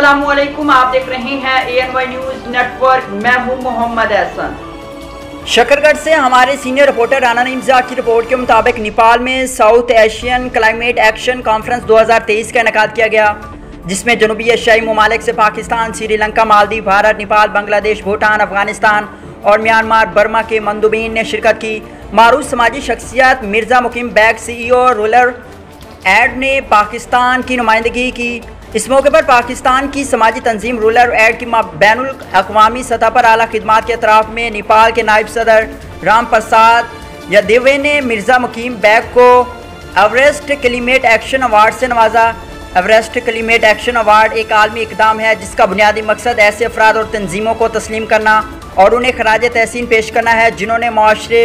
अस्सलामुअलैकुम, आप देख रहे हैं ANY न्यूज़ नेटवर्क। मैं हूं मोहम्मद एहसन। शकरगढ़ से हमारे सीनियर रिपोर्टर राना नईमजा की रिपोर्ट के मुताबिक नेपाल में south Asian climate action conference 2023 का इनेकाद किया गया, जिसमें जनूबी एशियाई ममालिक से पाकिस्तान, श्रीलंका, मालदीव, भारत, नेपाल, बांग्लादेश, भूटान, अफगानिस्तान और म्यांमार बर्मा के मंदुबीन ने शिरकत की। मारूफ समाजी शख्सियत मिर्ज़ा मुकीम बैग CEO रूरल एड ने पाकिस्तान की नुमाइंदगी की। इस मौके पर पाकिस्तान की समाजी तंजीम रूरल एड की बैनुल अक़वामी सतह पर आला खिदमात के अतराफ़ में नेपाल के नायब सदर राम प्रसाद यादव ने मिर्ज़ा मुकीम बैग को एवरेस्ट क्लाइमेट एक्शन अवार्ड से नवाजा। एवरेस्ट क्लाइमेट एक्शन अवार्ड एक आलमी इक़दाम है जिसका बुनियादी मकसद ऐसे अफराद और तंजीमों को तस्लीम करना और उन्हें खराज तहसीन पेश करना है जिन्होंने माशरे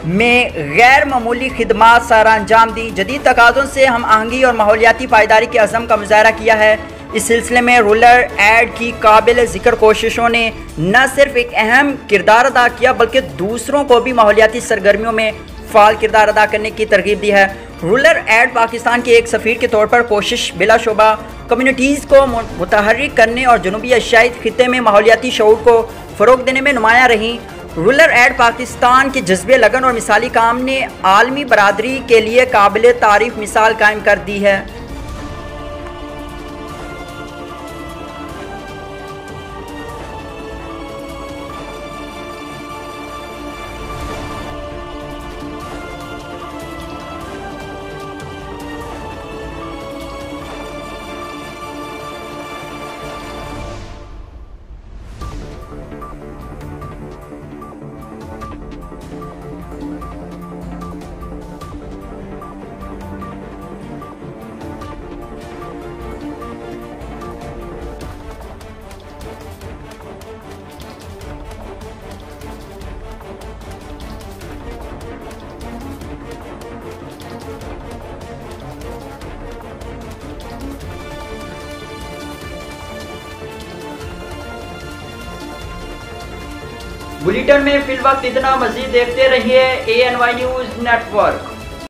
में गैर मामूली खिदमात सारा अंजाम दी। जदीद तकाज़ों से हम आहंगी और माहौलियाती पायदारी के अज़म का मुज़ाहरा किया है। इस सिलसिले में रूरल एड की काबिल ज़िक्र कोशिशों ने न सिर्फ एक अहम किरदार अदा किया बल्कि दूसरों को भी माहौलियाती सरगर्मियों में फ़ाल किरदार अदा करने की तरगीब दी है। रूरल एड पाकिस्तान के एक सफ़ीर के तौर पर कोशिश बिलाशुबा कम्युनिटीज़ को मुतहर्रिक करने और जनूबी एशियाई खित्ते में माहौलियाती शऊर को फ़रोग़ देने में नुमायाँ रही। रूरल एड पाकिस्तान के जज्बे, लगन और मिसाली काम ने आलमी बरादरी के लिए काबिल तारीफ़ मिसाल कायम कर दी है। बुलेटिन में फिल वक्त इतना, मज़ीद देखते रहिए ANY न्यूज़ नेटवर्क।